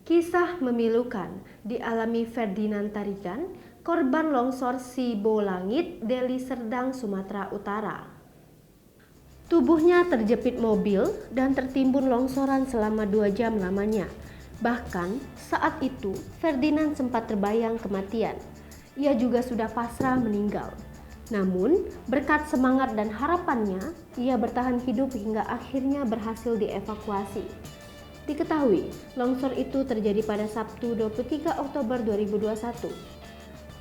Kisah memilukan dialami Ferdinand Tarigan, korban longsor Sibolangit, Deli Serdang, Sumatera Utara. Tubuhnya terjepit mobil dan tertimbun longsoran selama 2 jam lamanya. Bahkan saat itu Ferdinand sempat terbayang kematian. Ia juga sudah pasrah meninggal. Namun berkat semangat dan harapannya, ia bertahan hidup hingga akhirnya berhasil dievakuasi. Diketahui, longsor itu terjadi pada Sabtu 23 Oktober 2021.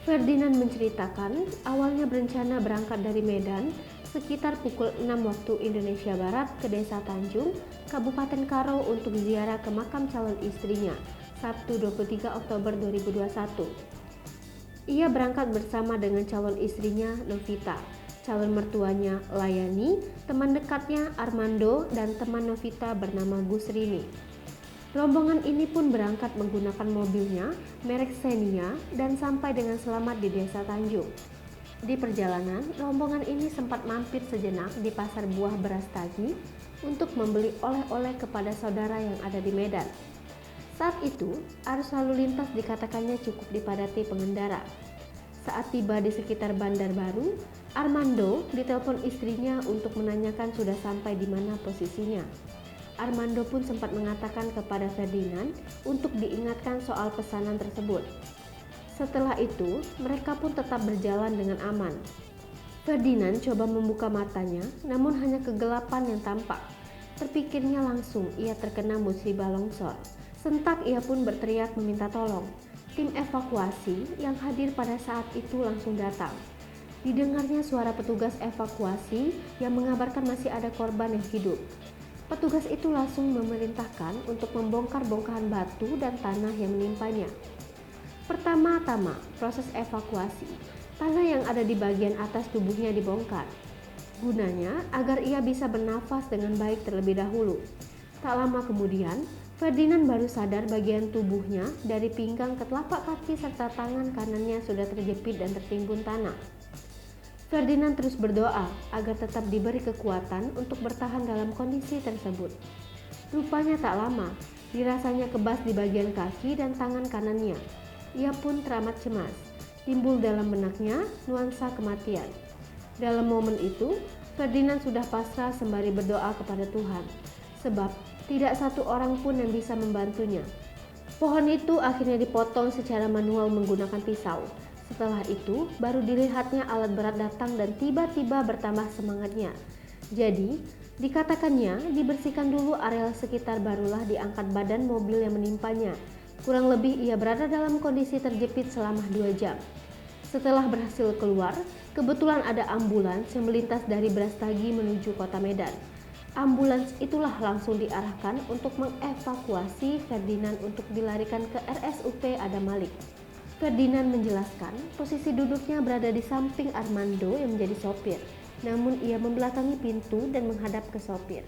Ferdinand menceritakan awalnya berencana berangkat dari Medan sekitar pukul 6 waktu Indonesia Barat ke Desa Tanjung, Kabupaten Karo untuk ziarah ke makam calon istrinya, Sabtu 23 Oktober 2021. Ia berangkat bersama dengan calon istrinya Novita, calon mertuanya Layani, teman dekatnya Armando, dan teman Novita bernama Gus Rini. Rombongan ini pun berangkat menggunakan mobilnya merek Xenia dan sampai dengan selamat di Desa Tanjung. Di perjalanan, rombongan ini sempat mampir sejenak di pasar buah Brastagi untuk membeli oleh-oleh kepada saudara yang ada di Medan. Saat itu, arus lalu lintas dikatakannya cukup dipadati pengendara. Saat tiba di sekitar Bandar Baru, Armando ditelepon istrinya untuk menanyakan sudah sampai di mana posisinya. Armando pun sempat mengatakan kepada Ferdinand untuk diingatkan soal pesanan tersebut. Setelah itu, mereka pun tetap berjalan dengan aman. Ferdinand coba membuka matanya, namun hanya kegelapan yang tampak. Terpikirnya langsung ia terkena musibah longsor. Sentak ia pun berteriak meminta tolong. Tim evakuasi yang hadir pada saat itu langsung datang. Didengarnya suara petugas evakuasi yang mengabarkan masih ada korban yang hidup. Petugas itu langsung memerintahkan untuk membongkar bongkahan batu dan tanah yang menimpanya. Pertama-tama, proses evakuasi, tanah yang ada di bagian atas tubuhnya dibongkar. Gunanya agar ia bisa bernafas dengan baik terlebih dahulu. Tak lama kemudian, Ferdinand baru sadar bagian tubuhnya dari pinggang ke telapak kaki serta tangan kanannya sudah terjepit dan tertimbun tanah. Ferdinand terus berdoa agar tetap diberi kekuatan untuk bertahan dalam kondisi tersebut. Rupanya tak lama, dirasanya kebas di bagian kaki dan tangan kanannya. Ia pun teramat cemas. Timbul dalam benaknya nuansa kematian. Dalam momen itu, Ferdinand sudah pasrah sembari berdoa kepada Tuhan, sebab tidak satu orang pun yang bisa membantunya. Pohon itu akhirnya dipotong secara manual menggunakan pisau. Setelah itu, baru dilihatnya alat berat datang dan tiba-tiba bertambah semangatnya. Jadi, dikatakannya dibersihkan dulu areal sekitar barulah diangkat badan mobil yang menimpanya. Kurang lebih ia berada dalam kondisi terjepit selama 2 jam. Setelah berhasil keluar, kebetulan ada ambulans yang melintas dari Brastagi menuju kota Medan. Ambulans itulah langsung diarahkan untuk mengevakuasi Ferdinand untuk dilarikan ke RSUP Adam Malik. Ferdinand menjelaskan posisi duduknya berada di samping Armando yang menjadi sopir, namun ia membelakangi pintu dan menghadap ke sopir.